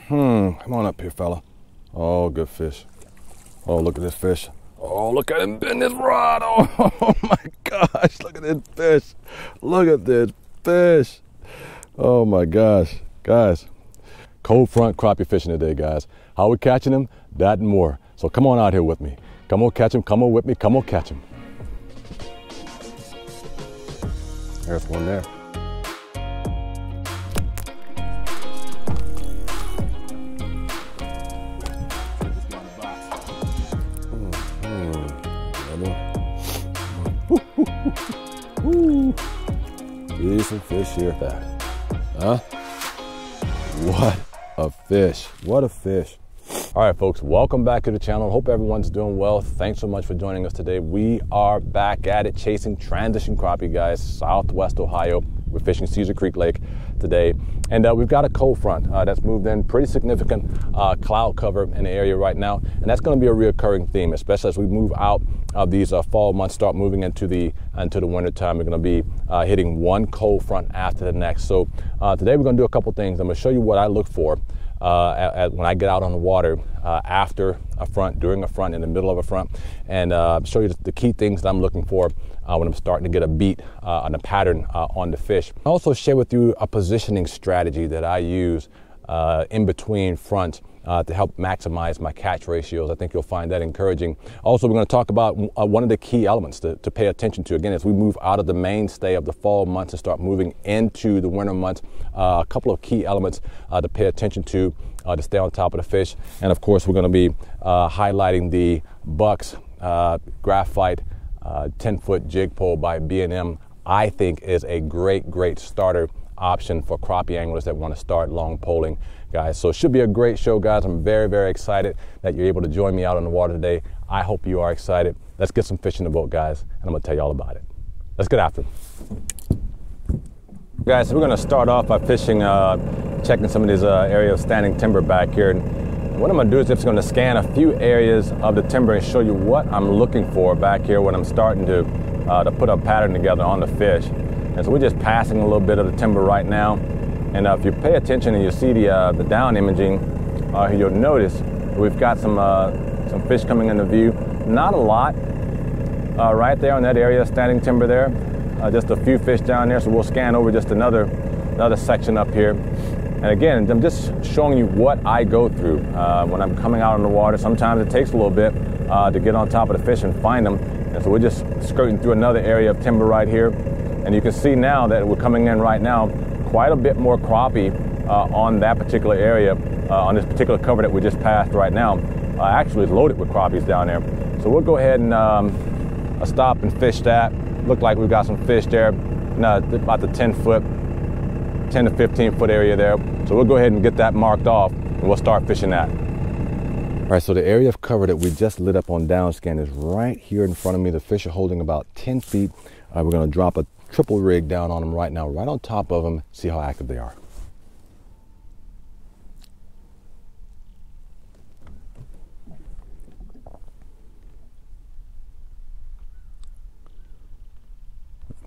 Come on up here, fella. Oh, good fish. Oh, look at this fish. Oh, look at him bend this rod. Oh my gosh, look at this fish. Look at this fish. Oh my gosh. Guys, cold front crappie fishing today, guys. How are we catching them? That and more. So come on out here with me. Come on, catch him. Come on with me. Come on, catch him. There's one there. Decent fish here. That, huh? What a fish! What a fish! All right, folks, welcome back to the channel. Hope everyone's doing well. Thanks so much for joining us today. We are back at it, chasing transition crappie, guys. Southwest Ohio. We're fishing Cedar Creek Lake today, and we've got a cold front that's moved in. Pretty significant cloud cover in the area right now, and that's going to be a reoccurring theme, especially as we move out of these fall months, start moving into the winter time. We're going to be hitting one cold front after the next. So today we're going to do a couple things. I'm going to show you what I look for when I get out on the water after a front, during a front, in the middle of a front, and show you the key things that I'm looking for when I'm starting to get a beat on a pattern on the fish. I also share with you a positioning strategy that I use in between fronts to help maximize my catch ratios. I think you'll find that encouraging. Also, we're going to talk about one of the key elements to pay attention to, again, as we move out of the mainstay of the fall months and start moving into the winter months. A couple of key elements to pay attention to stay on top of the fish. And of course, we're going to be highlighting the Bucks Graphite 10-foot jig pole by B&M. I think is a great starter option for crappie anglers that want to start long poling, guys. So it should be a great show, guys. I'm very excited that you're able to join me out on the water today. I hope you are excited. Let's get some fish in the boat, guys, and I'm gonna tell you all about it. Let's get after it. Guys, so we're gonna start off by fishing, checking some of these area of standing timber back here. And what I'm gonna do is just gonna scan a few areas of the timber and show you what I'm looking for back here when I'm starting to put a pattern together on the fish. And so we're just passing a little bit of the timber right now. And if you pay attention and you see the down imaging, you'll notice we've got some fish coming into view. Not a lot right there on that area, standing timber there. Just a few fish down there. So we'll scan over just another section up here. And again, I'm just showing you what I go through when I'm coming out on the water. Sometimes it takes a little bit to get on top of the fish and find them. And so we're just skirting through another area of timber right here. And you can see now that we're coming in right now, quite a bit more crappie on that particular area, on this particular cover that we just passed right now. Actually, it's loaded with crappies down there. So we'll go ahead and stop and fish that. Look like we've got some fish there, about the 10 to 15 foot area there. So we'll go ahead and get that marked off, and we'll start fishing that. All right, so the area of cover that we just lit up on down scan is right here in front of me. The fish are holding about 10 feet. We're gonna drop a triple rig down on them right now, right on top of them, see how active they are.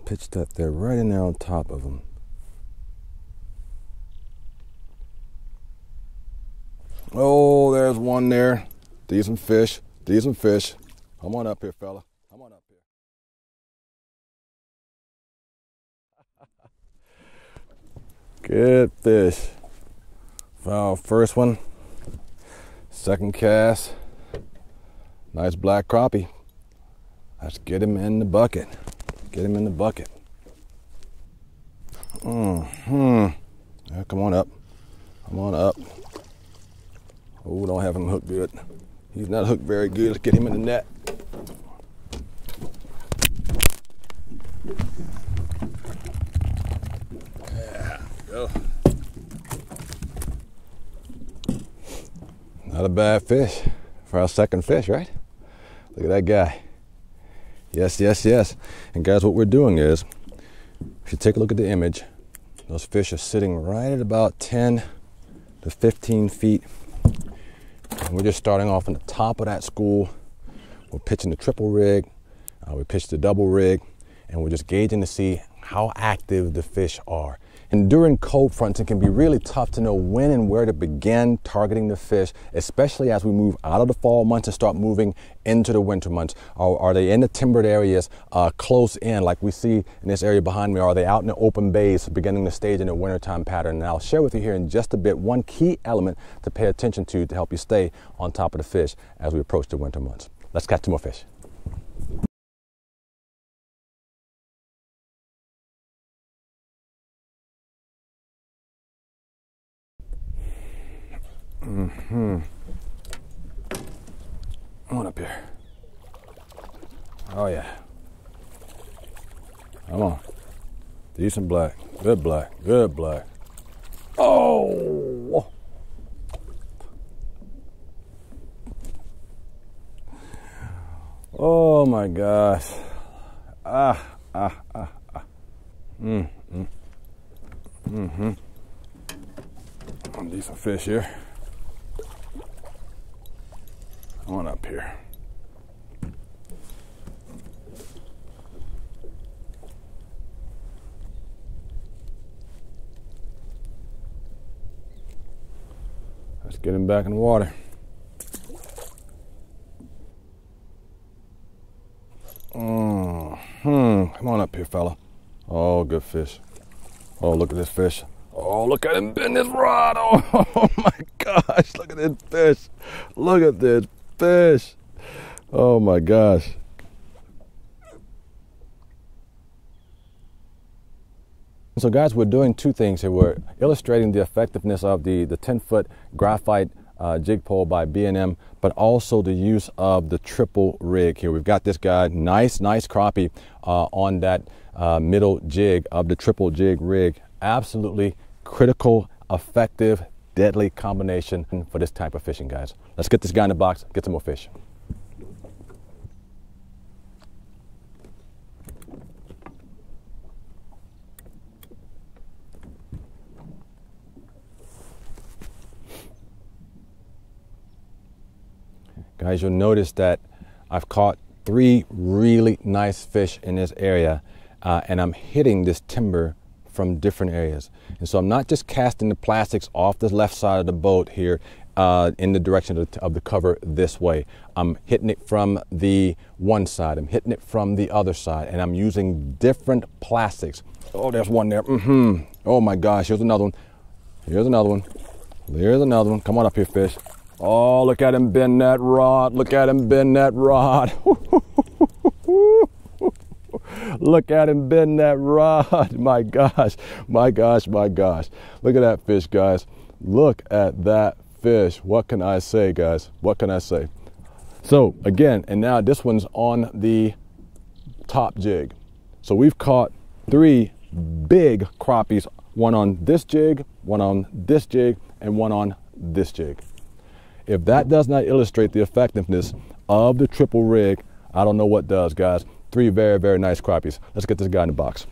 Pitch that there, right in there on top of them. Oh, there's one there. Decent fish, decent fish. Come on up here, fella. Come on up here. Good fish. Found first one. Second cast. Nice black crappie. Let's get him in the bucket. Get him in the bucket. Yeah, come on up. Come on up. Oh, don't have him hooked good. He's not hooked very good. Let's get him in the net. Go. Not a bad fish for our second fish, right? Look at that guy. Yes. And guys, what we're doing is, if you take a look at the image, those fish are sitting right at about 10 to 15 feet. And we're just starting off on the top of that school. We're pitching the triple rig, we pitched the double rig, and we're just gauging to see how active the fish are. And during cold fronts, it can be really tough to know when and where to begin targeting the fish, especially as we move out of the fall months and start moving into the winter months. Are they in the timbered areas close in, like we see in this area behind me? Or are they out in the open bays beginning to stage in a wintertime pattern? And I'll share with you here in just a bit one key element to pay attention to help you stay on top of the fish as we approach the winter months. Let's catch 2 more fish. Come on up here. Oh yeah. Come on. Decent black. Good black. Good black. Oh! Oh my gosh. Decent fish here. Come on up here. Let's get him back in the water. Come on up here, fella. Oh, good fish. Oh, look at this fish. Oh, look at him bend this rod. Oh my gosh, look at this fish. Look at this fish. Oh my gosh. So guys, we're doing 2 things here. We're illustrating the effectiveness of the 10-foot graphite jig pole by B&M, but also the use of the triple rig here. We've got this guy, nice crappie on that middle jig of the triple jig rig. Absolutely critical, effective, deadly combination for this type of fishing, guys. Let's get this guy in the box, get some more fish. Guys, you'll notice that I've caught 3 really nice fish in this area, and I'm hitting this timber from different areas. And so I'm not just casting the plastics off the left side of the boat here in the direction of the cover this way. I'm hitting it from the one side, I'm hitting it from the other side, and I'm using different plastics. Oh, there's one there. Oh my gosh, here's another one. Here's another one. There's another one. Come on up here, fish. Oh, look at him bend that rod. Look at him bend that rod. Look at him bend that rod. My gosh, my gosh, my gosh. Look at that fish, guys. Look at that fish. What can I say, guys? What can I say? So again, and now this one's on the top jig. So we've caught 3 big crappies, one on this jig, one on this jig, and one on this jig. If that does not illustrate the effectiveness of the triple rig, I don't know what does, guys. 3 very nice crappies. Let's get this guy in the box.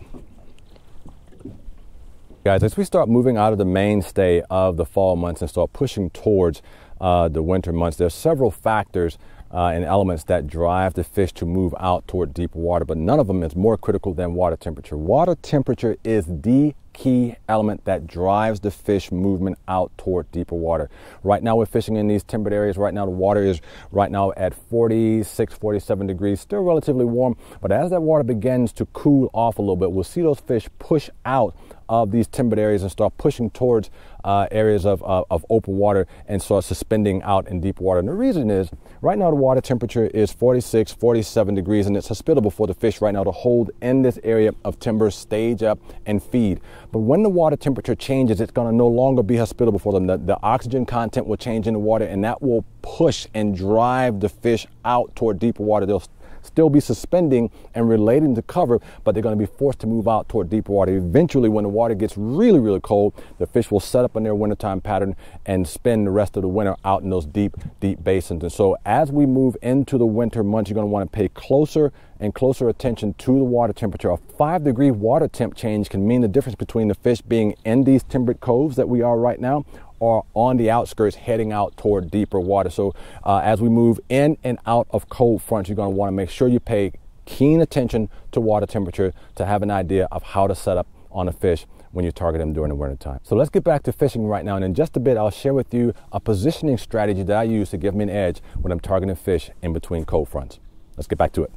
Guys, as we start moving out of the mainstay of the fall months and start pushing towards the winter months, there's several factors and elements that drive the fish to move out toward deeper water, but none of them is more critical than water temperature. Water temperature is the key element that drives the fish movement out toward deeper water. Right now we're fishing in these timbered areas. Right now the water is right now at 46, 47 degrees, still relatively warm, but as that water begins to cool off a little bit, we'll see those fish push out of these timbered areas and start pushing towards areas of open water and start suspending out in deep water. And the reason is, right now the water temperature is 46, 47 degrees, and it's hospitable for the fish right now to hold in this area of timber, stage up, and feed. But when the water temperature changes, it's going to no longer be hospitable for them. The oxygen content will change in the water, and that will push and drive the fish out toward deeper water. They'll still be suspending and relating to cover, but they're going to be forced to move out toward deeper water. Eventually, when the water gets really cold, the fish will set up in their wintertime pattern and spend the rest of the winter out in those deep basins. And so as we move into the winter months, you're going to want to pay closer and closer attention to the water temperature. A 5-degree water temp change can mean the difference between the fish being in these timbered coves that we are right now or on the outskirts heading out toward deeper water. So as we move in and out of cold fronts, you're going to want to make sure you pay keen attention to water temperature to have an idea of how to set up on a fish when you target them during the winter time. So let's get back to fishing right now, and in just a bit I'll share with you a positioning strategy that I use to give me an edge when I'm targeting fish in between cold fronts. Let's get back to it.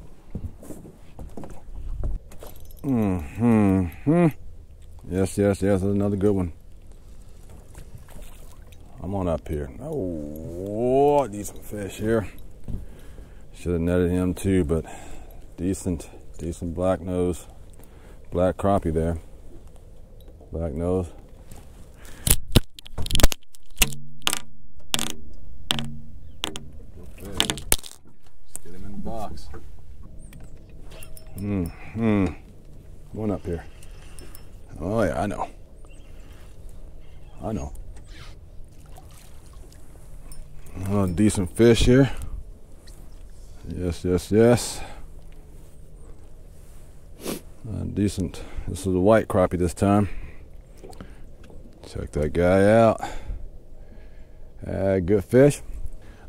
Yes, that's another good one. I'm on up here. Oh, decent fish here. Should have netted him too, but decent black nose, black crappie there. Black nose. Okay. Let's get him in the box. One up here. Oh yeah, I know. Oh, decent fish here. Yes. Decent. This is a white crappie this time. Check that guy out. Good fish.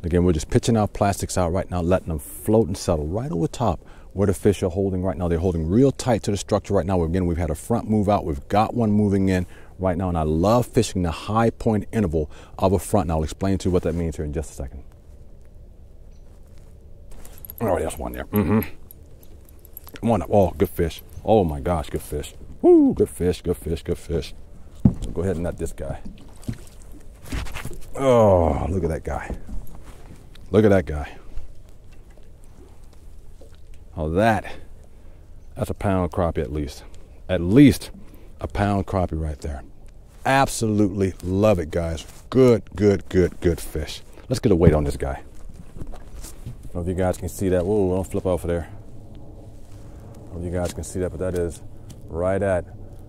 Again, we're just pitching our plastics out right now, letting them float and settle right over top where the fish are holding right now. They're holding real tight to the structure right now. Again, we've had a front move out. We've got one moving in right now, and I love fishing the high point interval of a front, and I'll explain to you what that means here in just a second. Oh, there's one there. Come on up. Oh, good fish. Oh my gosh, good fish. Woo, good fish. So go ahead and net this guy. Oh, look at that guy. Oh, that's a pound crappie at least. At least a pound crappie right there. Absolutely love it, guys. Good fish. Let's get a weight on this guy. I don't know if you guys can see that. Whoa, don't flip off of there. I don't know if you guys can see that, but that is right at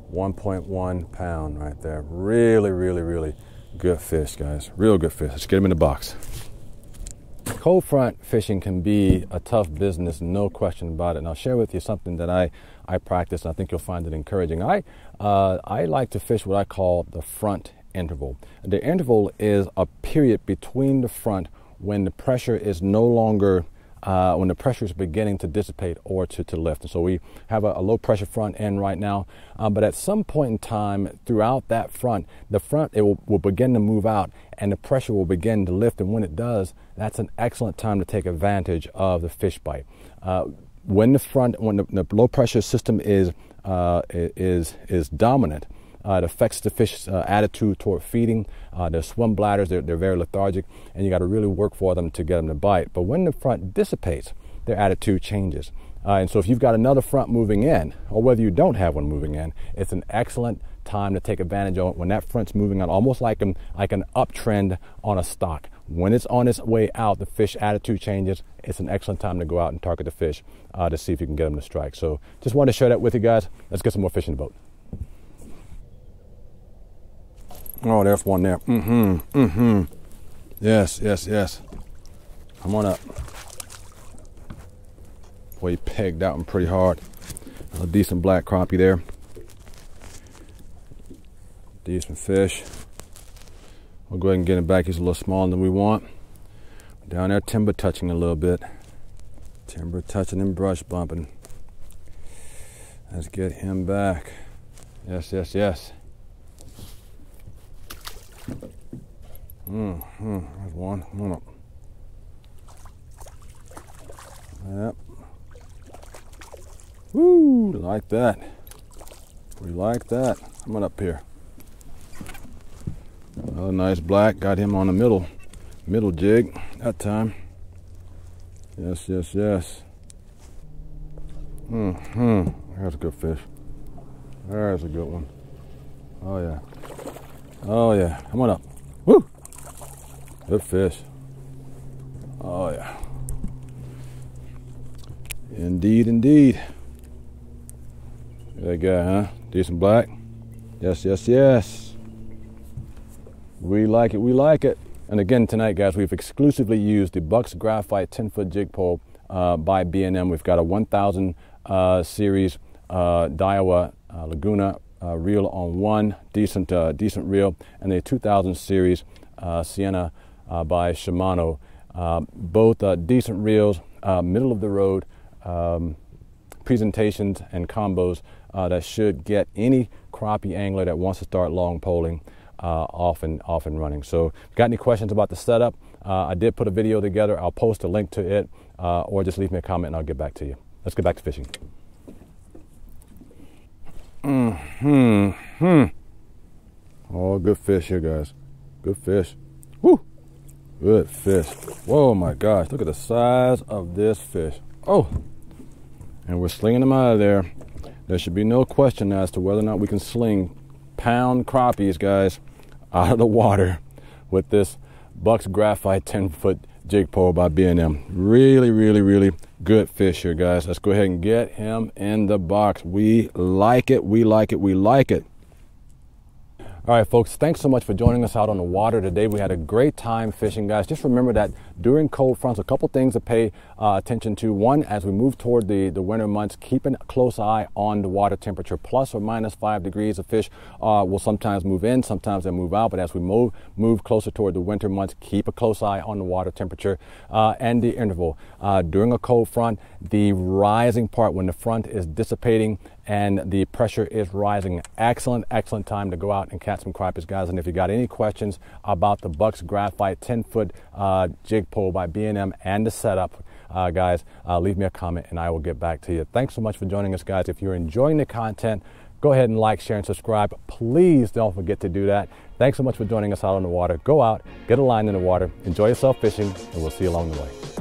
1.1 pound right there. Really good fish, guys. Real good fish. Let's get him in the box. Cold front fishing can be a tough business, no question about it. And I'll share with you something that I practice, and I think you'll find it encouraging. I like to fish what I call the front interval. The interval is a period between the front when the pressure is no longer, when the pressure is beginning to dissipate or to lift. And so we have a low pressure front end right now, but at some point in time throughout that front, it will begin to move out and the pressure will begin to lift. And when it does, that's an excellent time to take advantage of the fish bite. When the low pressure system is dominant, it affects the fish's attitude toward feeding. Their swim bladders, they're very lethargic, and you got to really work for them to get them to bite. But when the front dissipates, their attitude changes. And so if you've got another front moving in, or whether you don't have one moving in, it's an excellent time to take advantage of it when that front's moving on, almost like an uptrend on a stock. When it's on its way out, the fish attitude changes. It's an excellent time to go out and target the fish to see if you can get them to strike. So just wanted to share that with you guys. Let's get some more fish in the boat. Oh, there's one there. Yes. Come on up. Boy, he pegged out him pretty hard. A decent black crappie there. Decent fish. We'll go ahead and get him back. He's a little smaller than we want. Down there, timber touching a little bit. Timber touching and brush bumping. Let's get him back. Yes. There's one. Come on up. Yep. Woo, like that. We like that. Come on up here. Another nice black. Got him on the middle jig that time. Yes. There's a good fish. There's a good one. Oh yeah. Come on up. Woo! Good fish. Oh yeah. Indeed. That guy, huh? Decent black. Yes. We like it. And again tonight, guys, we've exclusively used the Bucks Graphite 10-foot jig pole by B&M. We've got a 1000 series Daiwa Laguna reel on one, decent reel, and a 2000 series Sienna by Shimano. Both decent reels, middle of the road presentations and combos that should get any crappie angler that wants to start long poling off and running. So if you got any questions about the setup, I did put a video together. I'll post a link to it, or just leave me a comment and I'll get back to you. Let's get back to fishing. Oh, good fish here, guys. Good fish. Woo! Good fish. Whoa, my gosh. Look at the size of this fish. Oh! And we're slinging them out of there. There should be no question as to whether or not we can sling pound crappies, guys, out of the water with this Bucks Graphite 10-foot jig pole by B&M. Really, really, really good fish here, guys. Let's go ahead and get him in the box. We like it. We like it. We like it. All right, folks, thanks so much for joining us out on the water today. We had a great time fishing, guys. Just remember that during cold fronts, a couple things to pay attention to. One, as we move toward the winter months, keep a close eye on the water temperature. Plus or minus 5 degrees, the fish will sometimes move in, sometimes they move out. But as we move closer toward the winter months, keep a close eye on the water temperature and the interval. During a cold front, the rising part, when the front is dissipating and the pressure is rising, excellent time to go out and catch some crappies, guys. And if you got any questions about the Bucks Graphite 10-foot jig pole by B&M and the setup, guys, leave me a comment and I will get back to you. Thanks so much for joining us, guys. If you're enjoying the content, go ahead and like, share, and subscribe. Please don't forget to do that. Thanks so much for joining us out on the water. Go out, get a line in the water, enjoy yourself fishing, and we'll see you along the way.